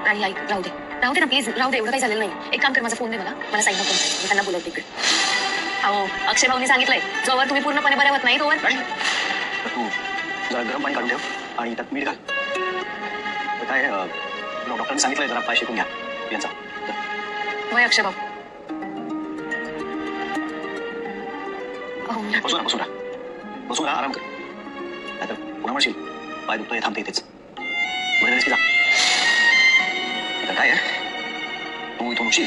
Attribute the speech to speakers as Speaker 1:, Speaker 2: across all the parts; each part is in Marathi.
Speaker 1: राणी ऐक, राहू दे ना प्लीज, राहू दे, एवढं काही झालेलं नाही. एक काम कर, माझा फोन दे मला साईडला फोन कर, मी त्यांना बोलवते तिकडे. हो, अक्षय भाऊनी सांगितलंय जोवर तुम्ही पूर्णपणे बरे होत नाही तोवर
Speaker 2: तू जरा गरम पाणी काढून ठेव आणि त्यात मीठ घाल. काय डॉक्टरांनी सांगितलंय जरा पाय शिकून घ्या यांचा.
Speaker 1: वय अक्षय भाऊ.
Speaker 2: बसून राहा, आराम कर. नाहीतर पुन्हा म्हणशील पाय दुखतोय थांबते इथेच. बरं की जा. काय तू इथून उठशील,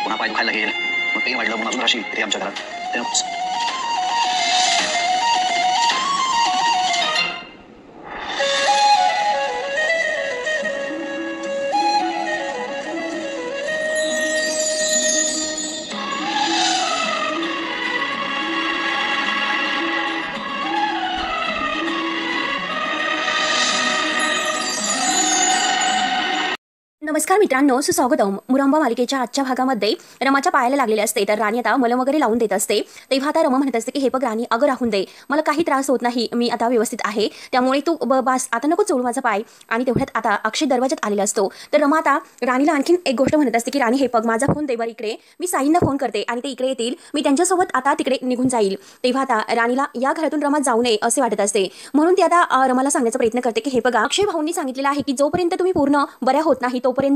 Speaker 2: पुन्हा पाय दुखायला लागेल, मग पेन वाढलं म्हणून अजून राहशील इथे आमच्या घरात. ते नकोच.
Speaker 3: नमस्कार मित्रांनो, सुस्वागतम. मुरंबा मालिकेच्या आजच्या भागामध्ये रमाच्या पायाला लागलेले असते, तर राणी आता मलम वगैरे लावून देत असते. तेव्हा आता रमा म्हणत असते की हे बघ राणी, अगं राहून दे, मला काही त्रास होत नाही, मी आता व्यवस्थित आहे, त्यामुळे तू बस आता नको चोळू माझा पाय. आणि तेवढ्यात आता अक्षय दरवाजात आलेला असतो. तर रमा आता राणीला आणखीन एक गोष्ट म्हणत असते की राणी हे बघ, माझा फोन दे बरं इकडे, मी साईंना फोन करते आणि ते इकडे येतील, मी त्यांच्यासोबत आता तिकडे निघून जाईल. तेव्हा आता राणीला या घरातून रमा जाऊ नये असे वाटत असते, म्हणून ती आता रमाला सांगण्याचा प्रयत्न करते की हे बघा, अक्षय भाऊंनी सांगितलेलं आहे की जोपर्यंत तुम्ही पूर्ण बऱ्या होत नाही तोपर्यंत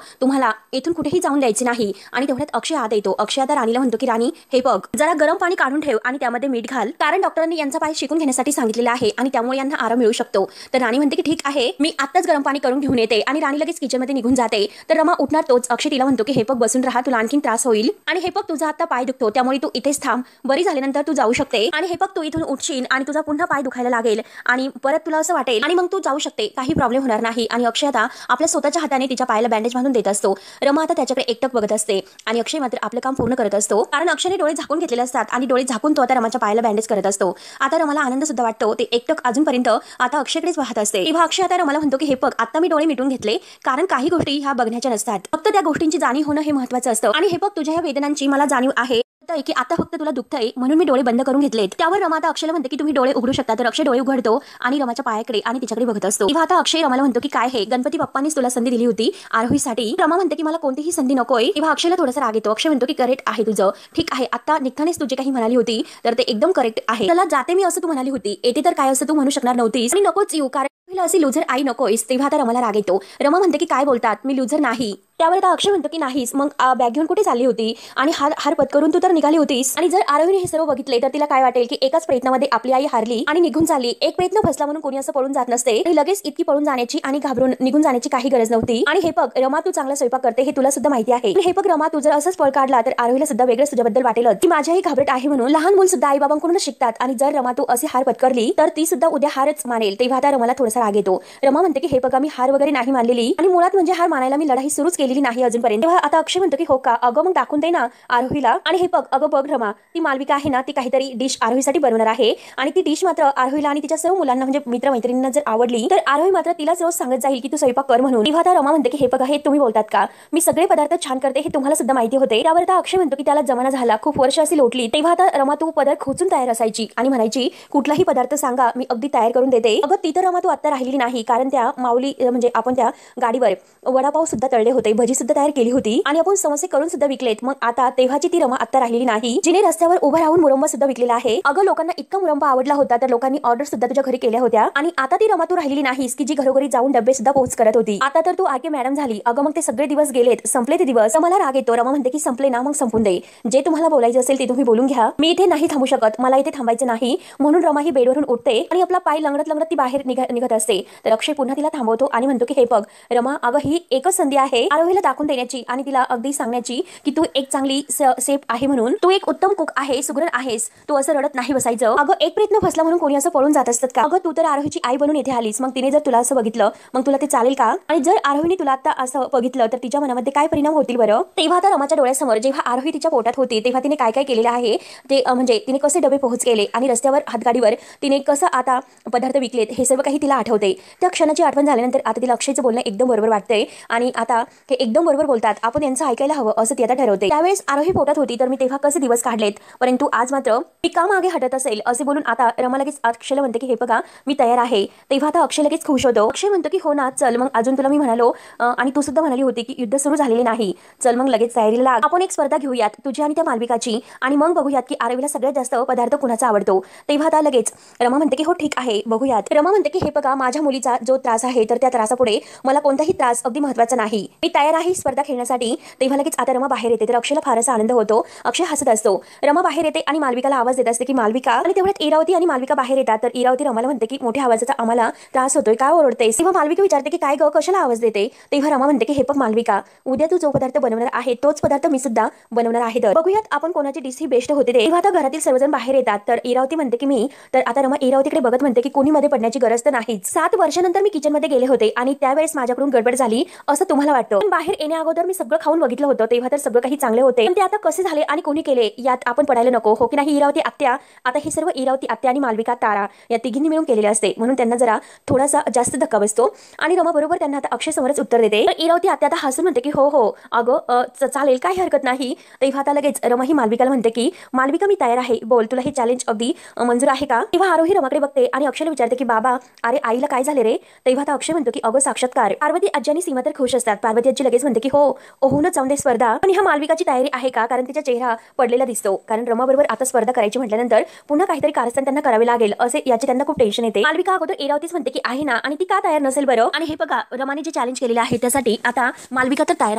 Speaker 3: तुम्हाला इथून कुठेही जाऊन द्यायचे नाही. आणि तेवढ्यात अक्षय आत येतो. अक्षय आता राणीला म्हणतो की राणी हे बघ, जरा गरम पाणी काढून ठेव आणि त्यामध्ये मीठ घाल, कारण डॉक्टरांनी यांचा पाय शिकून घेण्यासाठी सांगितलेला आहे आणि त्यामुळे यांना आराम मिळू शकतो. तर राणी म्हणते की ठीक आहे, मी आत्ताच गरम पाणी करून घेऊन येते. आणि राणी लगेच किचनमध्ये निघून जाते. तर रमा उठणार तोच अक्षय तिला म्हणतो की हे बघ, बसून राहा, तुला आणखीन त्रास होईल, आणि हे बघ तुझा आता पाय दुखतो त्यामुळे तू इथेच थांब, बरी झाल्यानंतर तू जाऊ शकते. आणि हे बघ तू इथून उठशील आणि तुझा पुन्हा पाय दुखायला लागेल आणि परत तुला असं वाटेल आणि मग तू जाऊ शकते, काही प्रॉब्लेम होणार नाही. आणि अक्षय आता आपल्या स्वतःच्या हाताने तिच्या पायाला बँडेज बांधून देत असतो. रमा आता त्याच्याकडे एकटक बघत असते आणि अक्षय मात्र आपलं काम पूर्ण करत असतो, कारण अक्षयने डोळे झाकून घेतलेले असतात आणि डोळे झाकून तो आता रमाच्या पायाला बँडेज करत असतो. आता रमाला आनंद सुद्धा वाटतो. ते एकटक अजूनपर्यंत आता अक्षयकडेच पाहत असते. तेव्हा अक्षय आता रमाला म्हणतो की हे बघ, आता मी डोळे मिटून घेतले, कारण काही गोष्टी ह्या बघण्याच्या नसतात, फक्त त्या गोष्टींची जाणीव होणं हे महत्त्वाचं असतं. आणि हे बघ, तुझ्या ह्या वेदनांची मला जाणीव आहे की आता फक्त तुला दुखतंय म्हणून मी डोळे बंद करून घेतलेत. त्यावर रमा आता अक्षयला म्हणते की तुम्ही डोळे उघडू शकता. तर अक्षय डोळे उघडतो आणि रमाच्या पायाकडे आणि तिच्याकडे बघत असतो. तेव्हा आता अक्षय रमाला म्हणतो की काय हे, गणपती बाप्पांनीच तुला संधी दिली होती आरोहीसाठी. रमा म्हणते की मला कोणतीही संधी नकोय. तेव्हा अक्षयला थोडासा राग येतो. अक्षय म्हणतो की करेक्ट आहे तुझं, ठीक आहे, आता निघतानेच तुझे काही म्हणाली होती तर ते एकदम करेक्ट आहे. त्याला जाते मी असं तू म्हणाली होती, येते तर काय असं तू म्हणू शकणार नव्हतीस, आणि नकोच येऊ, कारण अशी लुझर आई नकोयस. तेव्हा आता रमाला राग येतो. रमा म्हणते की काय बोलतात, मी लुझर नाही. त्यावर आता अक्षय म्हणतो की नाहीस, मग बॅग घेऊन कुठे चालली होती आणि हार पत्करून तू तर निघाली होतीस. आणि जर आरोहीने हे सर्व बघितले तर तिला काय वाटेल की एकाच प्रयत्नामध्ये आपली आई हारली आणि निघून चालली. एक प्रयत्न फसला म्हणून कोणी असं पळून जात नसते, आणि लगेच इतकी पळून जाण्याची आणि घाबरून निघून जाण्याची काही गरज नव्हती. आणि हे बघ रमा, तू चांगला स्वयंपाक करते हे तुला सुद्धा माहिती आहे. हे बघ रमा, तू जर असंच पळ काढला तर आरोहीला सुद्धा वेगळंच तुझ्याबद्दल वाटेल की माझ्याही घाबरट आहे म्हणून. लहान मुलं सुद्धा आई बाबांकडूनच शिकतात, आणि जर रमा तू अशी हार पत्करली तर ती सुद्धा उद्या हारच मानेल. तेव्हा आता रमाला थोडासा राग येतो. रमा म्हणते की हे बघा, मी हार वगैरे नाही मानलेली, आणि मुळात म्हणजे हार मानायला मी लढाई सुरूच केलेली नाही अजूनपर्यंत. आता अक्षय म्हणतो की हो का, अगं मग दाखवून दे ना आरोहीला. आणि हे बघ, अगं बघ रमा, ती मालविका आहे ना, ती काहीतरी डिश आरोहीसाठी बनवणार आहे, आणि ती डिश मात्र आरोहीला आणि तिच्या सर्व मुलांना म्हणजे मित्रमैत्रिणींना जर आवडली तर आरोही मात्र तिलाच रोज सांगत जाईल की तू स्वयंपाक कर म्हणून. तेव्हा आता रमा म्हणते की हे बघा, हे तुम्ही बोलतात का, मी सगळे पदार्थ छान करते हे तुम्हाला सुद्धा माहिती होते. त्यावर आता अक्षय म्हणतो की त्याला जमाना झाला, खूप वर्ष अशी लोटली. तेव्हा आता रमा तू पदार्थ खोचून तयार असायची आणि म्हणायची कुठलाही पदार्थ सांगा मी अगदी तयार करून देते. अगं ती तर रमा तू आता राहिलेली नाही, कारण त्या माऊली म्हणजे आपण त्या गाडीवर वडापाव सुद्धा तळले होते, भजी सुद्धा तयार केली होती, आणि आपण समोसे करून सुद्धा विकलेत. मग आता तेव्हाची ती रमा आता राहिलेली नाही, जिने रस्त्यावर उभं राहून मुरंबा सुद्धा विकलेला आहे. अगं लोकांना इतका मुरंबा आवडला होता तर लोकांनी ऑर्डर सुद्धा तुझ्या घरी केल्या होत्या. आणि आता ती रमा तू राहिलेली नाहीस की जी घरोघरी जाऊन डबे सुद्धा पोहोच करत होती. आता तर तू आके मॅडम झाली. अगं मग ते सगळे दिवस गेलेत, संपले ते दिवस. मला राग येतो. रमा म्हणते की संपले ना, मग संपून दे, जे तुम्हाला बोलायचं असेल ते तुम्ही बोलून घ्या, मी इथे नाही थांबू शकत, मला इथे थांबायचं नाही. म्हणून रमा ही बेडवरून उठते आणि आपला पाय लंगडत लंगडत ती बाहेर निघत असते. तर अक्षय पुन्हा तिला थांबवतो आणि म्हणतो की हे बघ रमा, अगं ही एकच संधी आहे आरोहीला दाखवून देण्याची आणि तिला अगदी सांगण्याची की तू एक चांगली सेफ आहे म्हणून, तू एक उत्तम कुक आहे, सुगरण आहेस, तू असं रडत नाही बसायचं. अगं एक प्रयत्न फसला म्हणून कोणी असं पळून जात असतात का. अगं तू तर आरोहीची आई बनून इथे आलीस, मग तिने जर तुला असं बघितलं मग तुला ते चालेल का. आणि जर आरोहीने तुला आता असं बघितलं तर तिच्या मनामध्ये काय परिणाम होतील बरं. तेव्हा आता रमाच्या डोळ्यासमोर जेव्हा आरोही तिच्या पोटात होती तेव्हा तिने काय काय केलेलं आहे ते म्हणजे तिने कसे डबे पोहोच केले आणि रस्त्यावर हातगाडीवर तिने कसं आता पदार्थ विकलेत हे सर्व काही तिला आठवते. त्या क्षणाची आठवण झाल्यानंतर आता तिला अक्षयचं बोलणं एकदम बरोबर वाटतंय. आणि आता हे एकदम बरोबर बोलतात, आपण यांचं ऐकायला हवं असं ती आता ठरवते. त्यावेळेस आरोही पोटात होती तर मी तेव्हा कसे दिवस काढलेत, परंतु आज मात्र मी का मागे हटत असेल असे बोलून आता रमा लगेच अक्षयला म्हणते की हे बघा मी तयार आहे. तेव्हा आता अक्षय लगेच खुश होतो. अक्षय म्हणतो की हो ना, चल मग अजून तुला मी म्हणालो आणि तू सुद्धा म्हणाली होती की युद्ध सुरू झालेले नाही, चल मग लगेच तयारीला लाग. आपण एक स्पर्धा घेऊयात तुझी आणि त्या मालविकाची आणि मग बघूयात की आरोहीला सगळ्यात जास्त पदार्थ कुणाचा आवडतो. तेव्हा आता लगेच रमा म्हणते की हो ठीक आहे बघूयात. रमा म्हणते की हे बघा माझ्या मुलीचा जो त्रास आहे तर त्या त्रासापुढे मला कोणताही त्रास अगदी महत्त्वाचा नाही, मी तयार आहे स्पर्धा खेळण्यासाठी. तेव्हा लगेच आता रमा बाहेर येते तर अक्षयला फारसा आनंद होतो. अक्षय हसत असतो. रमा बाहेर येते आणि मालविकाला आवाज देत असते की मालविका, आणि तेवढ्यात इरावती आणि मालविका बाहेर येतात तर इरावती रमाला म्हणते की मोठ्या आवाजाचा आम्हाला त्रास होतोय, काय ओरडतेस. तेव्हा मालविका विचारते की काय ग, कशाला आवाज देते. तेव्हा रमा म्हणते की हे बघ मालविका, उद्या तू जो पदार्थ बनवणार आहे तोच पदार्थ मी सुद्धा बनवणार आहे, तर बघूयात आपण कोणाची डिश ही बेस्ट होते. तेव्हा आता घरातील सर्वजण बाहेर येतात तर इरावती म्हणते की मी, तर आता रमा इरावतीकडे बघत म्हणते की कोणी मध्ये पडण्याची गरज तर नाहीच. 7 वर्षानंतर मी किचन मध्ये गेले होते आणि त्यावेळेस माझ्याकडून गडबड झाली असं तुम्हाला वाटतं, पण बाहेर येण्या अगोदर मी सगळं खाऊन बघितलं होतं तेव्हा तर सगळं काही चांगले होते, पण ते आता कसे झाले आणि कोणी केले यात आपण पडायला नको, हो की नाही इरावती आत्या. आता हे सर्व इरावती आत्या आणि मालविका तारा या तिघींनी मिळून केलेले असते म्हणून त्यांना जरा थोडासा जास्त धक्का बसतो आणि रमा बरोबर त्यांना आता अक्षय समोरच उत्तर देते. तर इरावती आत्या आता हसून म्हणते की हो हो अगं चालेल, काही हरकत नाही. तेव्हा आता लगेच रमा ही मालविकाला म्हणते की मालविका मी तयार आहे, बोल तुला हे चॅलेंज अगदी मंजूर आहे का. तेव्हा आरोही रमाकडे बघते आणि अक्षयला विचारते की बाबा अरे आईला काय झाले रे. तेव्हा आता अक्षय म्हणतो की अगं साक्षात्कार. पार्वती आजी आणि सीमा तर खुश असतात. पार्वती आजी लगेच म्हणते की हो होऊनच जाऊन दे स्पर्धा, पण ह्या मालविकाची तयारी आहे का, कारण तिचा चेहरा पडलेला दिसतो, कारण रमा बरोबर आता स्पर्धा करायची म्हटल्यानंतर पुन्हा काहीतरी कारस्थान त्यांना करावे लागेल असे याची त्यांना खूप टेन्शन येते. मालविका अगोदर इरावतीच म्हणते की आहे ना, आणि ती का तयार नसेल बरं. आणि हे बघा रमाने जे चॅलेंज केलेलं आहे त्यासाठी आता मालविका तर तयार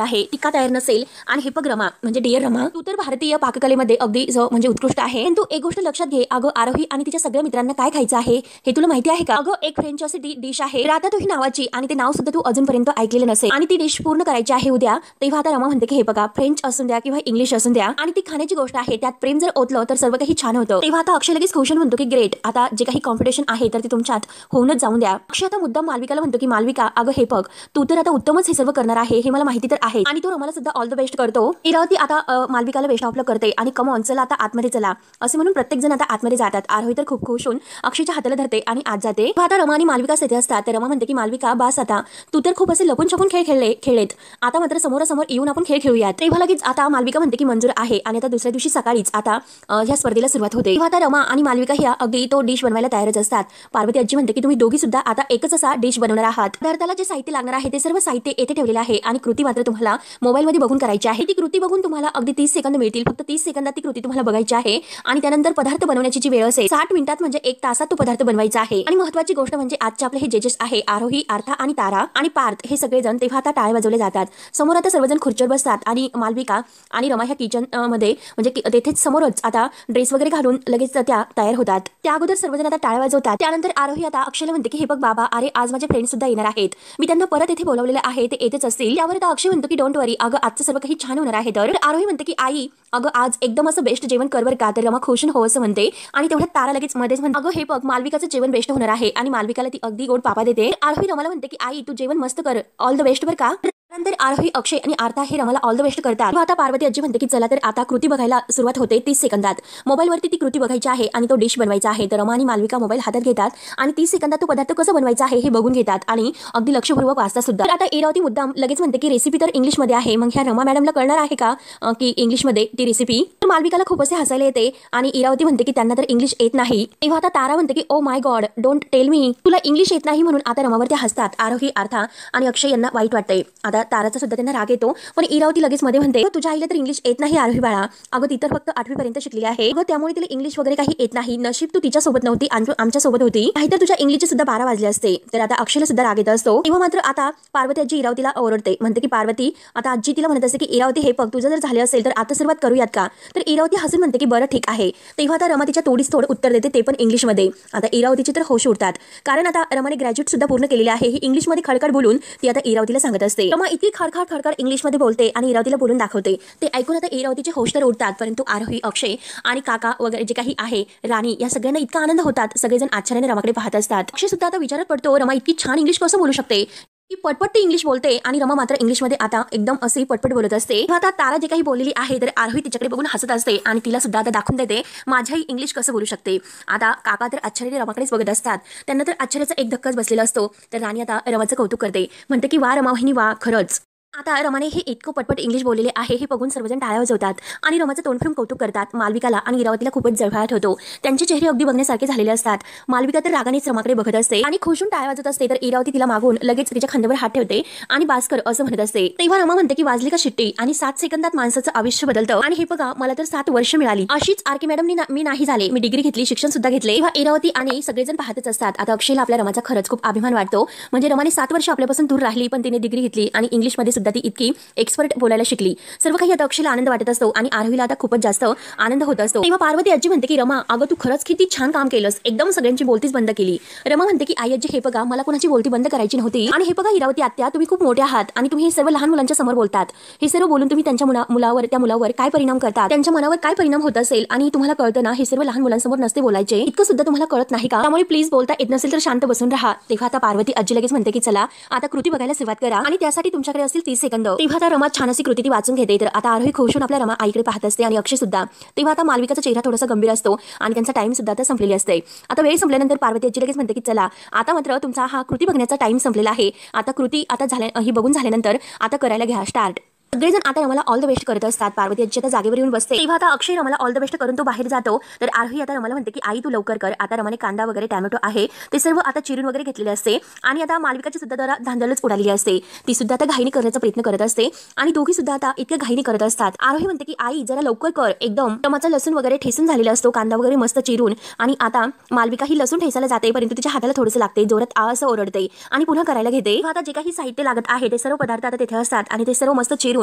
Speaker 3: आहे, ती का तयार नसेल. आणि हे बघ रमा म्हणजे डिअर रमा, तू तर भारतीय पाककलेमध्ये अगदी म्हणजे उत्कृष्ट आहे, पण तू एक गोष्ट लक्षात घे, अगं आरोही आणि तिच्या सगळ्या मित्रांना काय खायचं आहे हे तुला माहिती आहे का. अगं एक फ्रेंच अशी डिश आहे रातातोही नावाची, आणि ते नाव सुद्धा तू अजूनपर्यंत ऐकलेलं नसेल, आणि ती डिश पूर्ण करायची आहे उद्या. तेव्हा आता रमा म्हणते की हे बघा फ्रेंच असून द्या किंवा इंग्लिश असून द्या, आणि ती खाण्याची गोष्ट आहे, त्यात प्रेम जर ओतलं तर सर्व काही छान होतं. तेव्हा आता अक्षय लगेच खुश म्हणतो की ग्रेट, आता जे काही कॉम्पिटिशन आहे तर ते तुमच्यात होऊनच जाऊन द्या. अक्षय आता मुद्दाम मालविकाला म्हणतो की मालविका अगं हे बघ तू तर आता उत्तमच हे सर्व करणार आहे हे मला माहिती तर आहे, आणि तो रमाला सुद्धा ऑल द बेस्ट करतो. इरावती आता मालविकाला बेस्ट ऑफ लक करते आणि कमॉन चला आता आतमध्ये चला असे म्हणून प्रत्येक जण आता आतमध्ये जातात. आरोही तर खूप खुश होऊन अक्षयच्या हाताला धरते आणि आत जाते. आता रमा आणि मालविका येथे असतात तर रमा म्हणते की मालविका बास आता, तू तर खूप असे लपून छपून खेळलेत, आता मात्र समोरासमोर येऊन आपण खेळ खेळूयात. तेव्हा लगेच आता मालविका म्हणते की मंजूर आहे, आणि आता दुसऱ्या दिवशी सकाळीच आता ह्या स्पर्धेला सुरुवात होते. तेव्हा आता रमा आणि मालविका ह्या अगदी तो डिश बनवायला तयारच असतात. पार्वती आजी म्हणते की तुम्ही दोघी सुद्धा आता एकच असा डिश बनवणार आहात. पदार्थाला जे साहित्य लागणार आहे ते सर्व साहित्य येथे ठेवलेले आहे, आणि कृती मात्र तुम्हाला मोबाईलमध्ये बघून करायची आहे. ती कृती बघून तुम्हाला अगदी 30 सेकंद मिळतील, फक्त 30 सेकंदात ती कृती तुम्हाला बघायची आहे, आणि त्यानंतर पदार्थ बनवण्याची जी वेळ असेल 60 मिनिटात म्हणजे 1 तासात तो पदार्थ बनवायचा आहे. आणि महत्त्वाची गोष्ट म्हणजे आजचे आपले हे जजेस आहे आरोही, आर्था आणि तारा आणि पार्थ हे सगळेजण. तेव्हा आता टाळे वाजवले जातात. समोर आता सर्वजण खुर्चीवर बसतात आणि मालविका आणि रमा ह्या किचन मध्ये म्हणजे तेथेच समोरच आता ड्रेस वगैरे घालून लगेच त्या तयार होतात. त्या अगोदर सर्वजण आता टाळे वाजवतात. त्यानंतर आरोही आता अक्षयला म्हणते की हे बघ बाबा अरे आज माझे फ्रेंड सुद्धा येणार आहेत, मी त्यांना परत इथे बोलावलेले आहे, ते येतेच असतील. त्यावर आता अक्षय म्हणतो की डोंट वरी अगं आजचं सर्व काही छान होणार आहे. तर आरोही म्हणते की आई अगं आज एकदम असं बेस्ट जेवण कर बरं का. तर रमा खुश हो असं म्हणते, आणि तेवढ्यात तारा लगेच मध्येच म्हणते अगं हे बघ मालविकाचं जेवण बेस्ट होणार आहे, आणि मालविकाला ती अगदी गोड पापा देते. आरोही रमाला म्हणते की आई तू जेवण मस्त कर, ऑल द बेस्ट बरं का. त्यानंतर आरोही अक्षय आणि आर्था हे रमाला ऑल द बेस्ट करतात. आता पार्वती आजी म्हणते की चला तर आता कृती बघायला सुरुवात होते. 30 सेकंदात मोबाईलवरती ती कृती बघायची आहे आणि तो डिश बनवायचा आहे. तर रमा आणि मालविका मोबाईल हातात घेतात आणि 30 सेकंदात तो पदार्थ कसा बनवायचा आहे हे बघून घेतात आणि अगदी लक्षपूर्वक वाचतात सुद्धा. तर आता इरावती मुद्दाम लगेच म्हणते की रेसिपी तर इंग्लिशमध्ये आहे, मग ह्या रमा मॅडमला कळणार आहे का की इंग्लिशमध्ये ती रेसिपी. तर मालविकाला खूप असे हसायला येते आणि इरावती म्हणते की त्यांना तर इंग्लिश येत नाही. तेव्हा आता तारा म्हणते की oh my God don't tell me, तुला इंग्लिश येत नाही म्हणून आता रमावरती हसतात. आरोही, आर्था आणि अक्षय यांना वाईट वाटते. आता ताराचा सुद्धा त्यांना राग येतो, पण इरावती लगेच मध्ये म्हणते तुझ्या आईला तर इंग्लिश येत नाही आरोही बाळा, अगं ती तर फक्त 8वी पर्यंत शिकली आहे, अगं त्यामुळे तिला इंग्लिश वगैरे काही येत नाही. नशीब तू तिच्या सोबत नव्हती आणि आमच्या सोबत होती, नाहीतर तुझ्या इंग्लिशचे सुद्धा 12 वाजले असते. तर आता अक्षयला सुद्धा राग येत असतो. तेव्हा मात्र आता पार्वती आजी इरावतीला ओरडते, म्हणते की पार्वती, आता आजी तिला म्हणत असते की इरावती हे बघ तुझं जर झाले असेल तर आता सुरुवात करूयात का. तर इरावती हसून म्हणते की बरं ठीक आहे. तेव्हा आता रमा तिच्या तोडीस तोड उत्तर देते, ते पण इंग्लिशमध्ये. आता इरावतीचे तर होश उडतात, कारण आता रमाने ग्रॅज्युएट सुद्धा पूर्ण केलेले आहे. ही इंग्लिशमध्ये खडखड बोलून ती आता इरावतीला सांगत असते. रमा इतकी खडखड खडखड इंग्लिशमध्ये बोलते आणि इरावतीला बोलून दाखवते. ते ऐकून आता इरावतीचे होश तर उडतात, परंतु आरोही, अक्षय आणि काका वगैरे जे काही आहे राणी या सगळ्यांना इतका आनंद होतात. सगळेजण आश्चर्याने रमाकडे पाहत असतात. अक्षय सुद्धा आता विचारत पडतो रमा इतकी छान इंग्लिश कसं बोलू शकते, की पटपट ती इंग्लिश बोलते आणि रमा मात्र इंग्लिशमध्ये आता एकदम असे पटपट बोलत असते. आता तारा जे काही बोललेली आहे तर आरोही तिच्याकडे बघून हसत असते आणि तिला सुद्धा आता दाखवून देते माझ्याही इंग्लिश कसं बोलू शकते. आता काका तर आश्चर्याने रमाकडेच बघत असतात, त्यांना तर आश्चर्याचा एक धक्काच बसलेला असतो. तर राणी आता रमाचं कौतुक करते, म्हणते की वा रमा वहिनी वा, खरंच आता रमाने हे इतकं पटपट इंग्लिश बोललेले आहे हे बघून सर्वजण टाळ्या वाजवतात आणि रमाचं तोंड फिरून कौतुक करतात. मालविकाला आणि इरावतीला खूपच जळफळाट होतो. त्यांचे चेहरे अगदी बघण्यासारखे झालेले असतात. मालविका तर रागानेच रमाकडे बघत असते आणि खुशून टाळ्या वाजत असते, तर इरावती तिला मागून लगेच तिच्या खांद्यावर हात ठेवते आणि बास्कर असं म्हणत असते. तेव्हा रमा म्हणते की वाजली का शिट्टी आणि 7 सेकंदात माणसाचं आयुष्य बदलतं आणि हे बघा मला तर 7 वर्ष मिळाली. अशीच आरके मॅडमनी मी नाही झाले, मी डिग्री घेतली, शिक्षण सुद्धा घेतले. तेव्हा इरावती आणि सगळेजण पाहतच असतात. आता अक्षयला आपल्या रमाचा खरंच खूप अभिमान वाटतो. म्हणजे रमाने 7 वर्ष आपल्यापासून दूर राहिली पण तिने डिग्री घेतली आणि इंग्लिशमध्ये सुद्धा ती इतकी एक्सपर्ट बोलायला शिकली. सर्व काही आता अक्षयला आनंद वाटत असतो आणि आरोहीला आता खूपच जास्त आनंद होत असतो. तेव्हा पार्वती आजी म्हणते की रमा अगं तू खरंच किती छान काम केलंस, एकदम सगळ्यांची बोलतीच बंद केली. रमा म्हणते की आई आजी हे बघा मला कोणाची बोलती बंद करायची नव्हती आणि हे बघा इरावती आत्या तुम्ही खूप मोठे आहात आणि तुम्ही हे सर्व लहान मुलांच्या समोर बोलतात. हे सर्व बोलून तुम्ही त्यांच्या मुलावर काय परिणाम करतात, त्यांच्या मनावर काय परिणाम होत असेल आणि तुम्हाला कळतं ना हे सर्व लहान मुलांसमोर नसते बोलायचे, इतकं सुद्धा तुम्हाला कळत नाही का? त्यामुळे प्लीज बोलता येत नसेल तर शांत बसून राहा. तेव्हा आता पार्वती आजी लगेच म्हणते की चला आता कृती बघायला सुरुवात करा आणि त्यासाठी तुमच्याकडे असतील 30 सेकंद. तेव्हा आता रमा छान अशी कृती ती वाचून घेते. तर आता आरोही खुश होऊन आपल्या रमा आईकडे पाहत असते आणि अक्षय सुद्धा. तेव्हा आता मालविकाचा चेहरा थोडासा गंभीर असतो आणि त्यांचा टाइम सुद्धा आता संपलेली असते. आता वेळ संपल्यानंतर पार्वती आजी लगेच म्हणते की चला आता मात्र तुमचा हा कृती बघण्याचा टाइम संपलेला आहे. आता कृती आता ही बघून झाल्यानंतर आता करायला घ्या स्टार्ट. सगळेजण आता रमाला ऑल द बेस्ट करत असतात. पार्वती आजी आता जागेवर येऊन बसते. तेव्हा आता अक्षय रमाला ऑल द बेस्ट करून तो बाहेर जातो. तर आरोही आता रमाला म्हणते की आई तू लवकर कर. आता रमाने कांदा वगैरे टॅमॅटो आहे ते सर्व आता चिरून वगैरे घेतलेले असते आणि आता मालविकाची सुद्धा जरा धांदलच उडालेली असते. ती सुद्धा आता घाईने करण्याचा प्रयत्न करत असते आणि दोघी सुद्धा आता इतक्या घाईने करत असतात. आरोही म्हणते की आई जरा लवकर कर, एकदम रमाचा लसूण वगैरे ठेसून झालेला असतो, कांदा वगैरे मस्त चिरून. आणि आता मालविका ही लसूण ठेसायला जाते परंतु तिच्या हाताला थोडंसं लागते, जोरात असं ओरडते आणि पुन्हा करायला घेते. आता जे काही साहित्य लागत आहे ते सर्व पदार्थ आता तिथे असतात आणि ते सर्व मस्त चिरून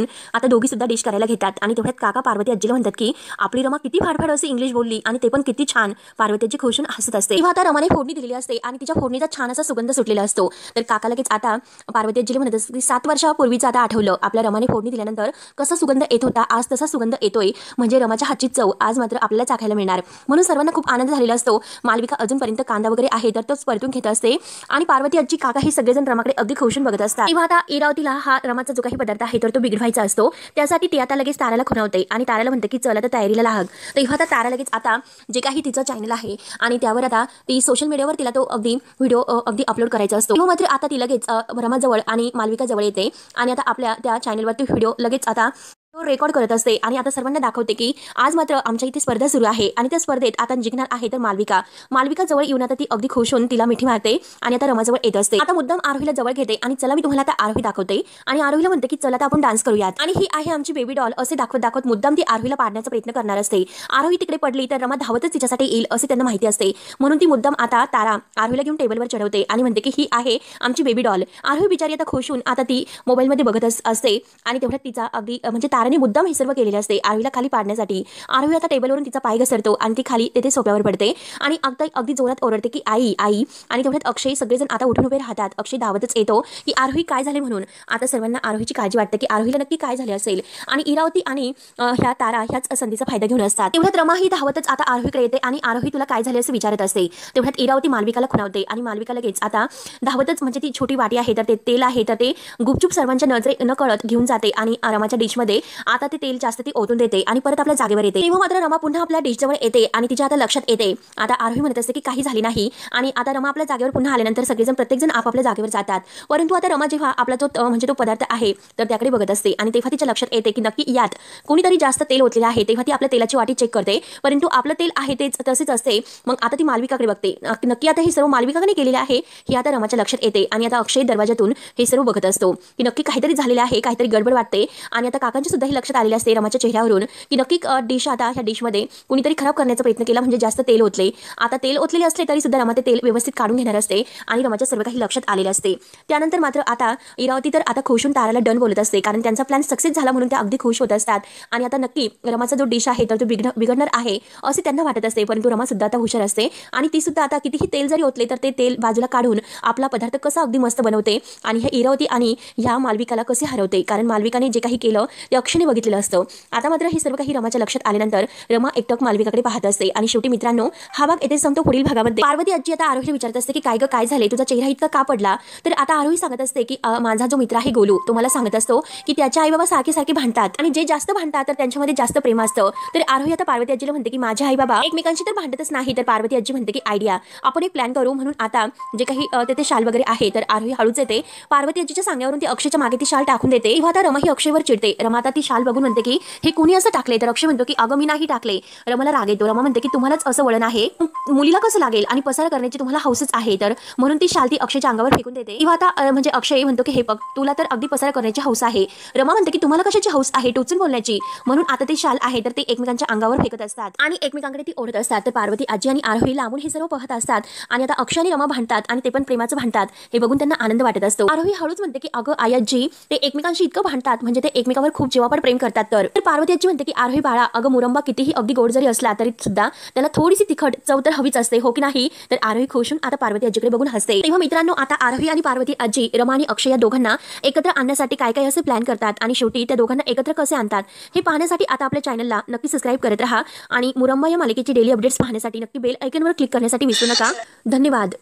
Speaker 3: आता दोघी डिश करायला घेतात. आणि तेवढ्यात काका पार्वती आजीला म्हणतात की आपली रमा किती फाडफाड असे इंग्लिश बोलली आणि ते पण किती छान. पार्वती आजी खुशून हसत असते. तेव्हा आता रमाने फोडणी दिलेली असते आणि तिच्या फोडणीचा छान असा सुगंध सुटलेला असतो. तर काका लगेच आता पार्वती आजीला म्हणत असते की 7 वर्षापूर्वीचं आता आठवलं आपल्या रमाने फोडणी दिल्यानंतर कसा सुगंध येत होता, आज तसा सुगंध येतोय. म्हणजे रमाच्या हातची चव आज मात्र आपल्याला चाखायला मिळणार. म्हणून सर्वांना खूप आनंद झालेला असतो. मालविका अजूनपर्यंत कांदा वगैरे आहे तर तोच परतून घेत असते आणि पार्वती आजी काका हे सगळेजण रमाकडे अगदी खुशून बघत असतात. तेव्हा आता इरावतीला हा रमाचा जो काही पदार्थ आहे तर तो बिघडवायचा असतो. त्यासाठी ती आता लगेच ताराला खुणावते आणि ताराला म्हणते की चला तर तयारीला लाग. तेव्हा आता तारा लगेच आता जे काही तिचं चॅनल आहे आणि त्यावर आता ती सोशल मीडियावर तिला तो अगदी व्हिडिओ अगदी अपलोड करायचा असतो. तेव्हा मात्र आता ती लगेच रमाजवळ आणि मालविका जवळ येते आणि आता आपल्या त्या चॅनलवरती व्हिडिओ लगेच आता तो रेकॉर्ड करत असते आणि आता सर्वांना दाखवते की आज मात्र आमच्या इथे स्पर्धा सुरू आहे आणि त्या स्पर्धेत आता जिंकणार आहे तर मालविका जवळ येऊन आता ती अगदी खुश होऊन तिला मिठी मारते आणि आता रमाजवळ येत असते. आता मुद्दाम आरोहीला जवळ घेते आणि चला मी तुम्हाला आता आरोही दाखवते आणि आरोहीला म्हणते की चला आता आपण डान्स करूयात आणि ही आहे आमची बेबी डॉल असे दाखवत मुद्दाम ती आरोहीला पाडण्याचा प्रयत्न करणार असते. आरोही तिकडे पडली तर रमा धावतच तिच्यासाठी येईल असे त्यांना माहिती असते. म्हणून ती मुद्दाम आता तारा आरोहीला घेऊन टेबलवर चढवते आणि म्हणते की ही आहे आमची बेबी डॉल. आरोही बिचारी आता खुश होऊन आता ती मोबाईलमध्ये बघत असते आणि तेवढ्यात तिचा अगदी म्हणजे ताराने मुद्दाम हे सर्व केलेले असते आरोहीला खाली पाडण्यासाठी. आरोही आता टेबलवरून तिचा पाय घसरतो आणि ती खाली तेथे सोफ्यावर पडते आणि अगदी जोरात ओरडते की आई आई. आणि तेवढ्यात अक्षय सगळेजण आता उठून उभे राहतात. अक्षय धावतच येतो की आरोही काय झाले म्हणून. आता सर्वांना आरोहीची काळजी वाटते की आरोहीला नक्की काय झाले असेल आणि इरावती आणि ह्या तारा ह्याच संधीचा फायदा घेऊन असतात. तेवढ्यात रमा ही धावतच आता आरोहीकडे येते आणि आरोही तुला काय झाले असे विचारत असते. तेवढ्यात इरावती मालविकाला खुणावते आणि मालविका लगेच आता धावतच म्हणजे ती छोटी वाटी आहे तर ते तेल आहे तर ते गुपचूप सर्वांच्या नजरे न कळत घेऊन जाते आणि रमाच्या डिशमध्ये आता ते तेल जास्त ती ओतून देते आणि परत आपल्या जागेवर येते. तेव्हा मात्र रमा पुन्हा आपल्या डिशजवळ येते आणि तिच्या आता लक्षात येते. आता आरोही म्हणत असते की काही झाली नाही आणि आता रमा आपल्या जागेवर पुन्हा आल्यानंतर सगळेजण प्रत्येकजण आपापल्या जागेवर जातात. परंतु आता रमा जेव्हा आपला जो म्हणजे तो पदार्थ आहे तर त्याकडे बघत असते आणि तेव्हा तिच्या लक्षात येते की नक्की यात कोणीतरी जास्त तेल ओतलेलं आहे. तेव्हा ती आपल्या तेलाची वाटी चेक करते परंतु आपलं तेल आहे तेच तसेच असते. मग आता ती मालविकाकडे बघते. नक्की आता हे सर्व मालविकाने केलेले आहे हे आता रमाच्या लक्षात येते आणि आता अक्षय दरवाजातून हे सर्व बघत असतो की नक्की काहीतरी झालेलं आहे, काहीतरी गडबड वाटते. आणि आता काकांच्या सुद्धा हे लक्षात आलेले असते रमाच्या चेहऱ्यावरून की नक्की डिश आता ह्या डिशमध्ये कुणीतरी खराब करण्याचा प्रयत्न केला म्हणजे जास्त तेल ओतले. आता तेल ओतलेले असले तरी सुद्धा रमा ते तेल व्यवस्थित काढून घेणार असते आणि रमाच्या सर्व काही लक्षात आलेले असते. त्यानंतर मात्र आता इरावती तर आता खुश होऊन ताराला डन बोलत असते कारण त्यांचा प्लॅन सक्सेस झाला म्हणून त्या अगदी खुश होत असतात आणि आता नक्की रमाचा जो डिश आहे तर तो बिघडणार आहे असे त्यांना वाटत असते. परंतु रमा सुद्धा आता हुशार असते आणि ती सुद्धा आता कितीही तेल जरी ओतले तर ते तेल बाजूला काढून आपला पदार्थ कसा अगदी मस्त बनवते आणि ह्या इरावती आणि ह्या मालविकाला कसे हरवते. कारण मालविकाने जे काही केलं ते अक्षयने बघितलेलं असतं. आता मात्र हे सर्व काही रमाच्या लक्षात आल्यानंतर रमा एकटक मालविकाकडे पाहत असते. आणि शेवटी मित्रांनो, हा भाग येथे संपतो. पुढील भागामध्ये पार्वती आजी आता आरोहीला विचारत असते की काय झाले, तुझा चेहरा इतका का पडला. तर आता आरोही सांगत असते की माझा जो मित्र आहे गोलू, तो मला सांगत असतो की त्याच्या आई बाबा सारखे भांडतात आणि जे जास्त भांडतात तर त्यांच्यामध्ये जास्त प्रेम असतं. तर आरोही आता पार्वती आजीला म्हणते की माझे आई बाबा एकमेकांशी तर भांडतच नाही. तर पार्वती आजी म्हणते की आयडिया, आपण एक प्लॅन करू. म्हणून आता जे काही तेथे शाल वगैरे आहे तर आरोही हळूच येते. पार्वती आजीच्या सांगण्यावरून ती अक्षयच्या मागे ती शाल टाकून देते. तेव्हा आता रमा ही अक्षयवर चिडते. रमा आता ती शाल बघून म्हणते की हे कोणी असं टाकले. तर अक्षय म्हणतो की अगं मी नाही टाकले. रमाला राग येतो. रमा म्हणते की तुम्हालाच असं वळण आहे, मुलीला कसं लागेल आणि पसार करण्याची तुम्हाला हौसच आहे. तर म्हणून ती शाल ती अक्षयच्या अंगावर फेकून देते. तेव्हा आता म्हणजे अक्षय म्हणतो की हे बघ, तुला तर अगदी पसार करण्याची हौस आहे. रमा म्हणते की तुम्हाला कशाची हौस आहे, टोचून बोलण्याची. म्हणून आता ती शाल आहे तर ते एकमेकांच्या अंगावर फेकत असतात आणि एकमेकांकडे ती ओढत असतात. तर पार्वती आजी आणि आरोही लांबून हे सर्व पाहत असतात आणि आता अक्षय आणि रमा भांडतात आणि ते पण प्रेमाचं भांडतात. हे बघून त्यांना आनंद वाटत असतो. आरोही हळूच म्हणते की अगं आई आजी, ते एकमेकांशी इतकं भांडतात म्हणजे ते एकमेकांवर खूप जीवापाड प्रेम करतात. तर पार्वती आजी म्हणते की आरोही बाळा, अगं मुरंबा कितीही अगदी गोड जरी असला तरी सुद्धा त्याला थोडीशी तिखट चव तर हवीच असते, हो की नाही. तर आरोही खुश होऊन आता पार्वती आजीकडे बघून हसते. तेव्हा मित्रांनो, आता आरोही आणि पार्वती आजी रमा आणि अक्षय या दोघांना एकत्र आणण्यासाठी काय असे प्लॅन करतात आणि शेवटी त्या दोघांना एकत्र कसे आणतात हे पाहण्यासाठी आता आपल्या चॅनलला नक्की सबस्क्राईब करत राहा आणि मुरंबा या मालिकेची डेली अपडेट्स पाहण्यासाठी नक्की बेल आयकॉनवर क्लिक करण्यासाठी विसरू नका. धन्यवाद.